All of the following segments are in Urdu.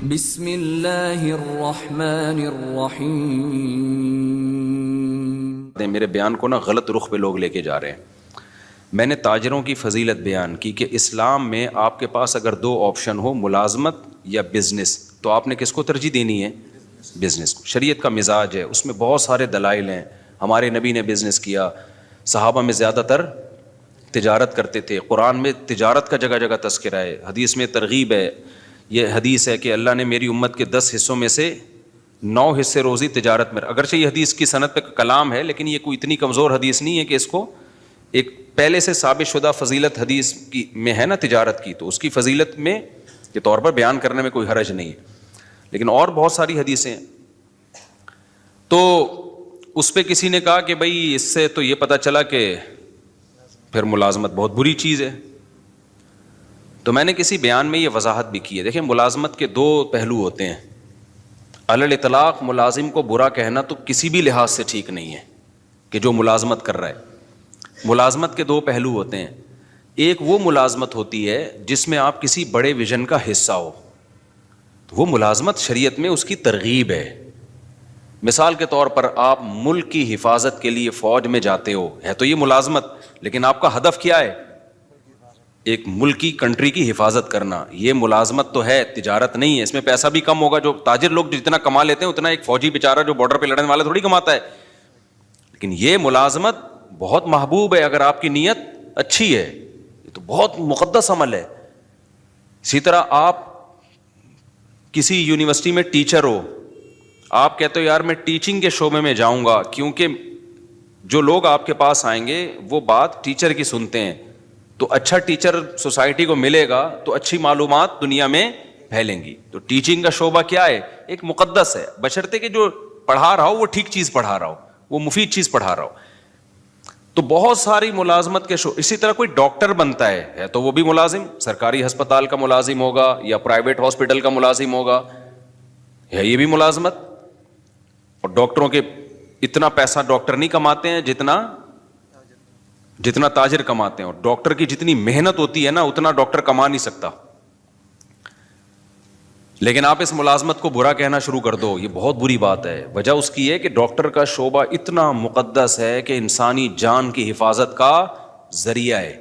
بسم اللہ الرحمن الرحیم۔ میرے بیان کو نا غلط رخ پہ لوگ لے کے جا رہے ہیں۔ میں نے تاجروں کی فضیلت بیان کی کہ اسلام میں آپ کے پاس اگر دو آپشن ہو، ملازمت یا بزنس، تو آپ نے کس کو ترجیح دینی ہے؟ بزنس کو۔ شریعت کا مزاج ہے، اس میں بہت سارے دلائل ہیں۔ ہمارے نبی نے بزنس کیا، صحابہ میں زیادہ تر تجارت کرتے تھے، قرآن میں تجارت کا جگہ جگہ تذکرہ ہے، حدیث میں ترغیب ہے۔ یہ حدیث ہے کہ اللہ نے میری امت کے 10 حصوں میں سے 9 حصے روزی تجارت میں، اگرچہ یہ حدیث کی سند پہ کلام ہے لیکن یہ کوئی اتنی کمزور حدیث نہیں ہے کہ اس کو ایک پہلے سے ثابت شدہ فضیلت حدیث کی میں ہے نا تجارت کی، تو اس کی فضیلت میں کے طور پر بیان کرنے میں کوئی حرج نہیں ہے، لیکن اور بہت ساری حدیثیں ہیں۔ تو اس پہ کسی نے کہا کہ بھائی اس سے تو یہ پتہ چلا کہ پھر ملازمت بہت بری چیز ہے۔ تو میں نے کسی بیان میں یہ وضاحت بھی کی ہے، دیکھیں ملازمت کے 2 پہلو ہوتے ہیں۔ علی الاطلاق ملازم کو برا کہنا تو کسی بھی لحاظ سے ٹھیک نہیں ہے کہ جو ملازمت کر رہا ہے۔ ملازمت کے 2 پہلو ہوتے ہیں، ایک وہ ملازمت ہوتی ہے جس میں آپ کسی بڑے ویژن کا حصہ ہو، تو وہ ملازمت شریعت میں اس کی ترغیب ہے۔ مثال کے طور پر آپ ملک کی حفاظت کے لیے فوج میں جاتے ہو، ہے تو یہ ملازمت، لیکن آپ کا ہدف کیا ہے؟ ایک ملک کی کنٹری کی حفاظت کرنا۔ یہ ملازمت تو ہے، تجارت نہیں ہے، اس میں پیسہ بھی کم ہوگا۔ جو تاجر لوگ جتنا کما لیتے ہیں اتنا ایک فوجی بیچارہ جو بارڈر پہ لڑنے والا تھوڑی کماتا ہے، لیکن یہ ملازمت بہت محبوب ہے اگر آپ کی نیت اچھی ہے، یہ تو بہت مقدس عمل ہے۔ اسی طرح آپ کسی یونیورسٹی میں ٹیچر ہو، آپ کہتے ہو یار میں ٹیچنگ کے شعبے میں جاؤں گا، کیونکہ جو لوگ آپ کے پاس آئیں گے وہ بات ٹیچر کی سنتے ہیں، تو اچھا ٹیچر سوسائٹی کو ملے گا تو اچھی معلومات دنیا میں پھیلیں گی۔ تو ٹیچنگ کا شعبہ کیا ہے؟ ایک مقدس ہے، بشرطے کہ جو پڑھا رہا ہو وہ ٹھیک چیز پڑھا رہا ہو، وہ مفید چیز پڑھا رہا ہو۔ تو بہت ساری ملازمت کے شعبے۔ اسی طرح کوئی ڈاکٹر بنتا ہے تو وہ بھی ملازم، سرکاری ہسپتال کا ملازم ہوگا یا پرائیویٹ ہاسپٹل کا ملازم ہوگا، ہے یہ بھی ملازمت۔ اور ڈاکٹروں کے اتنا پیسہ ڈاکٹر نہیں کماتے ہیں جتنا تاجر کماتے ہیں، اور ڈاکٹر کی جتنی محنت ہوتی ہے نا اتنا ڈاکٹر کما نہیں سکتا۔ لیکن آپ اس ملازمت کو برا کہنا شروع کر دو، یہ بہت بری بات ہے۔ وجہ اس کی ہے کہ ڈاکٹر کا شعبہ اتنا مقدس ہے کہ انسانی جان کی حفاظت کا ذریعہ ہے۔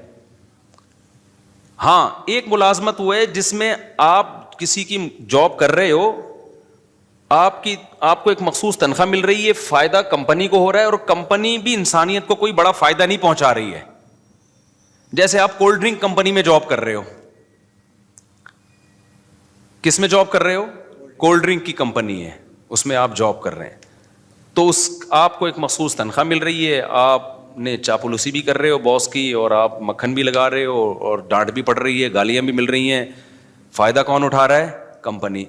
ہاں ایک ملازمت وہ ہے جس میں آپ کسی کی جاب کر رہے ہو، آپ کو ایک مخصوص تنخواہ مل رہی ہے، فائدہ کمپنی کو ہو رہا ہے، اور کمپنی بھی انسانیت کو کوئی بڑا فائدہ نہیں پہنچا رہی ہے۔ جیسے آپ کولڈ ڈرنک کمپنی میں جاب کر رہے ہو، کس میں جاب کر رہے ہو؟ کولڈ ڈرنک کی کمپنی ہے، اس میں آپ جاب کر رہے ہیں، تو آپ کو ایک مخصوص تنخواہ مل رہی ہے، آپ نے چاپلوسی بھی کر رہے ہو باس کی، اور آپ مکھن بھی لگا رہے ہو، اور ڈانٹ بھی پڑ رہی ہے، گالیاں بھی مل رہی ہیں۔ فائدہ کون اٹھا رہا ہے؟ کمپنی۔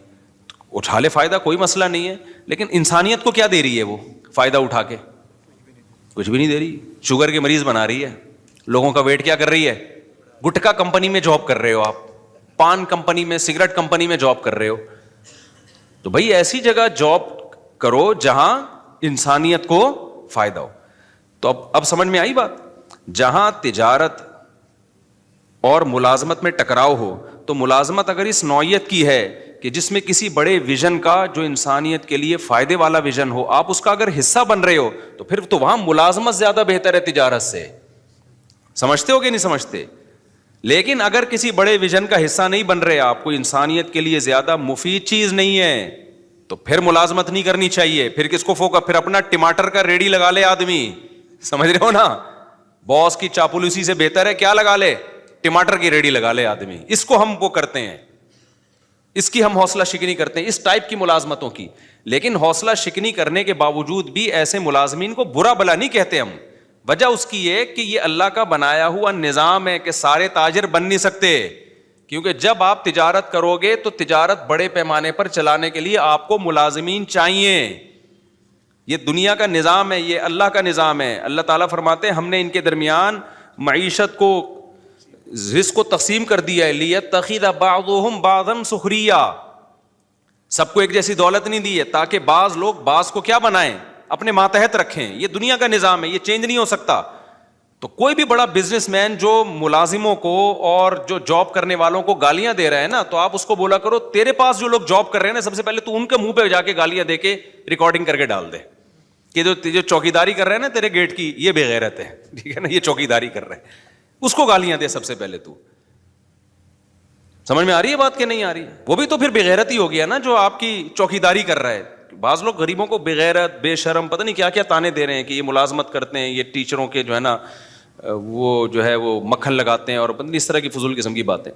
اٹھا لے فائدہ، کوئی مسئلہ نہیں ہے، لیکن انسانیت کو کیا دے رہی ہے وہ فائدہ اٹھا کے؟ کچھ بھی نہیں دے رہی۔ شوگر کے مریض بنا رہی ہے، لوگوں کا ویٹ کیا کر رہی ہے؟ گٹکا کمپنی میں جاب کر رہے ہو، آپ پان کمپنی میں، سگریٹ کمپنی میں جاب کر رہے ہو، تو بھائی ایسی جگہ جاب کرو جہاں انسانیت کو فائدہ ہو۔ تو اب سمجھ میں آئی بات؟ جہاں تجارت اور ملازمت میں ٹکراؤ ہو، تو ملازمت اگر اس نوعیت کی ہے کہ جس میں کسی بڑے ویژن کا جو انسانیت کے لیے فائدے والا ویژن ہو، آپ اس کا اگر حصہ بن رہے ہو، تو پھر تو وہاں ملازمت زیادہ بہتر ہے تجارت سے۔ سمجھتے ہو کہ نہیں سمجھتے؟ لیکن اگر کسی بڑے ویژن کا حصہ نہیں بن رہے آپ، کوئی انسانیت کے لیے زیادہ مفید چیز نہیں ہے، تو پھر ملازمت نہیں کرنی چاہیے۔ پھر کس کو فوکس؟ پھر اپنا ٹماٹر کا ریڑھی لگا لے آدمی، سمجھ رہے ہو نا؟ باس کی چاپلوسی سے بہتر ہے کیا لگا لے؟ ٹماٹر کی ریڑھی لگا لے آدمی۔ اس کو ہم وہ کرتے ہیں، اس کی ہم حوصلہ شکنی کرتے ہیں، اس ٹائپ کی ملازمتوں کی۔ لیکن حوصلہ شکنی کرنے کے باوجود بھی ایسے ملازمین کو برا بلا نہیں کہتے ہم۔ وجہ اس کی یہ کہ یہ اللہ کا بنایا ہوا نظام ہے کہ سارے تاجر بن نہیں سکتے، کیونکہ جب آپ تجارت کرو گے تو تجارت بڑے پیمانے پر چلانے کے لیے آپ کو ملازمین چاہیے۔ یہ دنیا کا نظام ہے، یہ اللہ کا نظام ہے۔ اللہ تعالیٰ فرماتے ہیں ہم نے ان کے درمیان معیشت کو، رزق کو تقسیم کر دیا ہے، لیتخذ بعضهم بعضا سخریا، سب کو ایک جیسی دولت نہیں دی ہے تاکہ بعض لوگ بعض کو کیا بنائیں؟ اپنے ماتحت رکھیں۔ یہ دنیا کا نظام ہے، یہ چینج نہیں ہو سکتا۔ تو کوئی بھی بڑا بزنس مین جو ملازموں کو اور جو جاب کرنے والوں کو گالیاں دے رہے ہیں نا, تو آپ اس کو بولا کرو تیرے پاس جو لوگ جاب کر رہے ہیں نا, سب سے پہلے تو ان کے منہ پہ جا کے گالیاں دے کے ریکارڈنگ کر کے ڈال دے کہ جو چوکیداری کر رہے ہیں نا تیرے گیٹ کی, یہ بے غیرت ہے, ٹھیک ہے نا, یہ چوکیداری کر رہے ہیں, اس کو گالیاں دے سب سے پہلے تو. سمجھ میں آ رہی ہے بات کہ نہیں آ رہی؟ وہ بھی تو پھر بے غیرت ہی ہو گیا نا جو آپ کی چوکیداری کر رہا ہے. بعض لوگ غریبوں کو بے غیرت, بے شرم, پتہ نہیں کیا کیا تانے دے رہے ہیں کہ یہ ملازمت کرتے ہیں, یہ ٹیچروں کے جو ہے نا وہ جو ہے وہ مکھن لگاتے ہیں, اور اس طرح کی فضول قسم کی باتیں.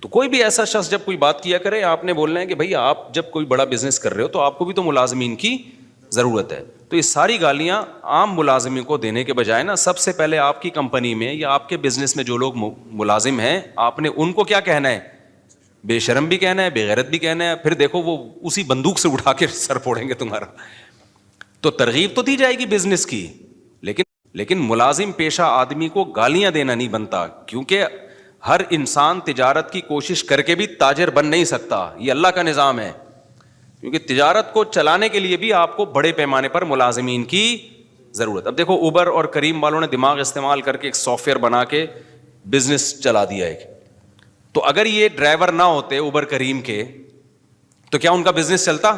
تو کوئی بھی ایسا شخص جب کوئی بات کیا کرے, آپ نے بولنا ہے کہ بھائی آپ جب کوئی بڑا بزنس کر رہے ہو تو آپ کو بھی تو ملازمین کی ضرورت ہے. تو یہ ساری گالیاں عام ملازمین کو دینے کے بجائے نا, سب سے پہلے آپ کی کمپنی میں یا آپ کے بزنس میں جو لوگ ملازم ہیں, آپ نے ان کو کیا کہنا ہے, بے شرم بھی کہنا ہے, بے غیرت بھی کہنا ہے. پھر دیکھو وہ اسی بندوق سے اٹھا کے سر پھوڑیں گے تمہارا. تو ترغیب تو دی جائے گی بزنس کی, لیکن ملازم پیشہ آدمی کو گالیاں دینا نہیں بنتا, کیونکہ ہر انسان تجارت کی کوشش کر کے بھی تاجر بن نہیں سکتا. یہ اللہ کا نظام ہے, کیونکہ تجارت کو چلانے کے لیے بھی آپ کو بڑے پیمانے پر ملازمین کی ضرورت. اب دیکھو اوبر اور کریم والوں نے دماغ استعمال کر کے ایک سافٹ ویئر بنا کے بزنس چلا دیا ایک. تو اگر یہ ڈرائیور نہ ہوتے اوبر کریم کے تو کیا ان کا بزنس چلتا؟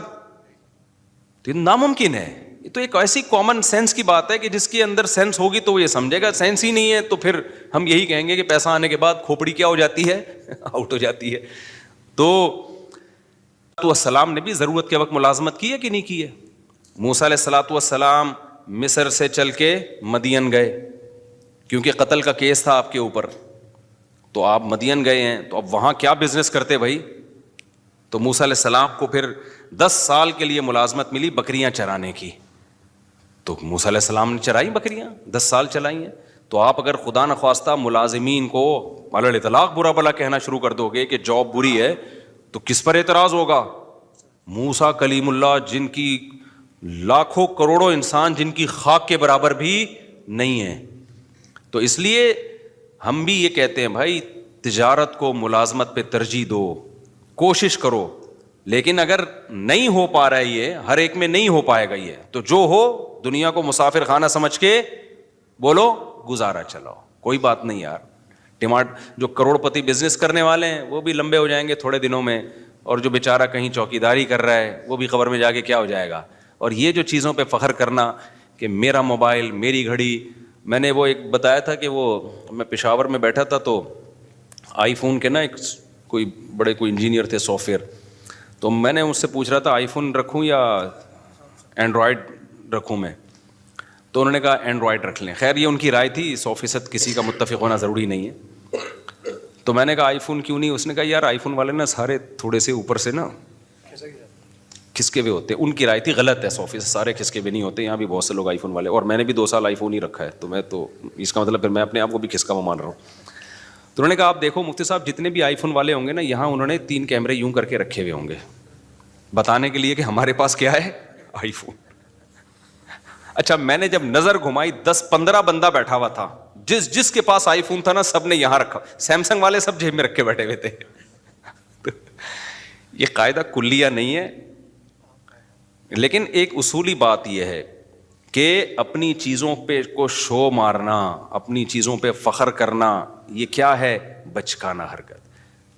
تو یہ ناممکن ہے. یہ تو ایک ایسی کامن سینس کی بات ہے کہ جس کے اندر سینس ہوگی تو وہ یہ سمجھے گا, سینس ہی نہیں ہے تو پھر ہم یہی کہیں گے کہ پیسہ آنے کے بعد کھوپڑی کیا ہو جاتی ہے, آؤٹ ہو جاتی ہے. تو السلام نے بھی ضرورت کے وقت ملازمت کی ہے کہ نہیں کی ہے؟ موسیٰ علیہ الصلوۃ والسلام مصر سے چل کے مدین گئے کیونکہ قتل کا کیس تھا آپ کے اوپر. تو آپ مدین گئے ہیں, تو اب وہاں کیا بزنس کرتے بھائی؟ تو موسیٰ علیہ السلام کو پھر 10 سال کے لیے ملازمت ملی بکریاں چرانے کی. تو موسیٰ علیہ السلام نے چرائی بکریاں, 10 سال چلائی ہیں. تو آپ اگر خدا نخواستہ ملازمین کو علی الاطلاق برا بلا کہنا شروع کر دو گے کہ جاب بری ہے, تو کس پر اعتراض ہوگا؟ موسیٰ کلیم اللہ, جن کی لاکھوں کروڑوں انسان جن کی خاک کے برابر بھی نہیں ہے. تو اس لیے ہم بھی یہ کہتے ہیں بھائی تجارت کو ملازمت پہ ترجیح دو, کوشش کرو. لیکن اگر نہیں ہو پا رہا ہے, یہ ہر ایک میں نہیں ہو پائے گا یہ, تو جو ہو دنیا کو مسافر خانہ سمجھ کے بولو گزارا چلاؤ, کوئی بات نہیں یار. جو کروڑ پتی بزنس کرنے والے ہیں وہ بھی لمبے ہو جائیں گے تھوڑے دنوں میں, اور جو بیچارہ کہیں چوکیداری کر رہا ہے وہ بھی قبر میں جا کے کیا ہو جائے گا. اور یہ جو چیزوں پہ فخر کرنا کہ میرا موبائل, میری گھڑی, میں نے وہ ایک بتایا تھا کہ وہ میں پشاور میں بیٹھا تھا تو آئی فون کے نا ایک کوئی انجینئر تھے سافٹ ویئر, تو میں نے اس سے پوچھ رہا تھا آئی فون رکھوں یا اینڈرائڈ رکھوں میں, تو انہوں نے کہا اینڈرائڈ رکھ لیں. خیر یہ ان کی رائے تھی, 100% کسی کا متفق ہونا ضروری نہیں ہے. تو میں نے کہا آئی فون کیوں نہیں؟ اس نے کہا یار آئی فون والے نا سارے تھوڑے سے اوپر سے نا کھسکے ہوئے ہوتے ہیں. ان کی رائے تھی غلط ہے, 100% سارے کھسکے ہوئے نہیں ہوتے, یہاں بھی بہت سے لوگ آئی فون والے, اور میں نے بھی 2 سال آئی فون ہی رکھا ہے, تو میں تو اس کا مطلب پھر میں اپنے آپ کو بھی کھسکا مان رہا ہوں. تو انہوں نے کہا آپ دیکھو مفتی صاحب جتنے بھی آئی فون والے ہوں گے نا, یہاں انہوں نے 3 کیمرے یوں کر کے رکھے ہوئے ہوں گے بتانے کے لیے کہ ہمارے پاس کیا ہے, آئی فون. اچھا میں نے جب نظر گھمائی 10-15 بندہ بیٹھا ہوا تھا, جس کے پاس آئی فون تھا نا سب نے یہاں رکھا, سیمسنگ والے سب جیب میں رکھ کے بیٹھے ہوئے تھے. یہ قاعدہ کلیہ نہیں ہے, لیکن ایک اصولی بات یہ ہے کہ اپنی چیزوں پہ کو شو مارنا, اپنی چیزوں پہ فخر کرنا, یہ کیا ہے؟ بچکانہ حرکت.